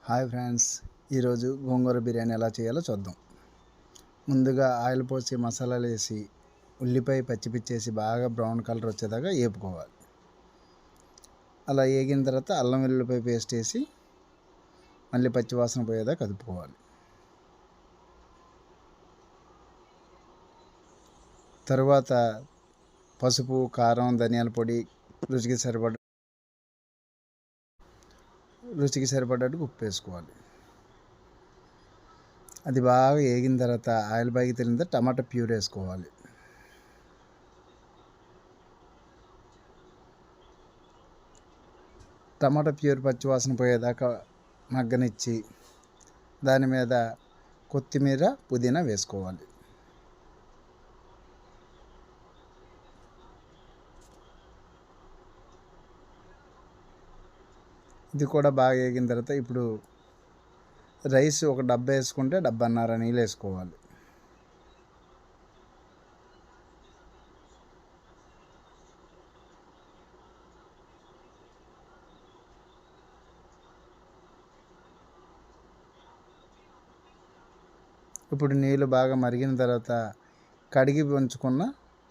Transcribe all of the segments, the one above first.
Hi friends, ఈరోజు గోంగూర బిర్యానీ ఎలా చేయాలో చూద్దాం. ముందుగా ఆయిల్ పోసి మసాలాలు వేసి ఉల్లిపాయ పచ్చిపిచ్చేసి బాగా బ్రౌన్ కలర్ వచ్చేదాకా వేపుకోవాలి. అలా వేగిన తర్వాత అల్లం వెల్లుల్లిపాయ పేస్ట్ వేసి మళ్ళీ పచ్చివాసన పోయేదాకా కదుపుకోవాలి. తరువాత పసుపు, కారం, ధనియాల పొడి, రుచికి సరిపడ్డట్టు ఉప్పు వేసుకోవాలి. అది బాగా వేగిన తర్వాత ఆయిల్ బాగా తెలిన తర్వాత టమాటా ప్యూర్ వేసుకోవాలి. టమాటా ప్యూర్ పచ్చివాసన పోయేదాకా మగ్గనిచ్చి దాని మీద కొత్తిమీర, పుదీనా వేసుకోవాలి. ఇది కూడా బాగా వేగిన తర్వాత ఇప్పుడు రైస్ ఒక డబ్బా వేసుకుంటే డబ్బాన్నర నీళ్ళు వేసుకోవాలి. ఇప్పుడు నీళ్ళు బాగా మరిగిన తర్వాత కడిగి ఉంచుకున్న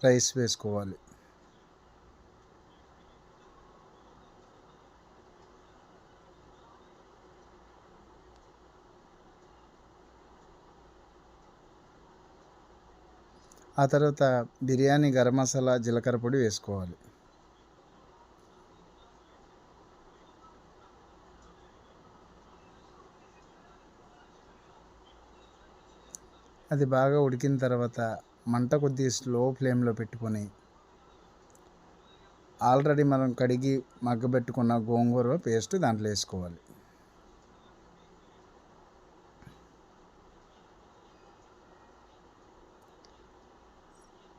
రైస్ వేసుకోవాలి. ఆ తర్వాత బిర్యానీ గరం మసాలా, జీలకర్ర పొడి వేసుకోవాలి. అది బాగా ఉడికిన తర్వాత మంట కొద్దిగా స్లో ఫ్లేమ్లో పెట్టుకొని ఆల్రెడీ మనం కడిగి మగ్గబెట్టుకున్న గోంగూర పేస్ట్ దాంట్లో వేసుకోవాలి.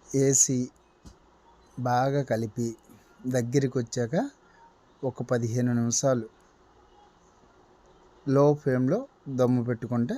వేసి బాగా కలిపి దగ్గరికి వచ్చాక ఒక 15 నిమిషాలు లో ఫ్లేమ్లో దమ్ము పెట్టుకుంటే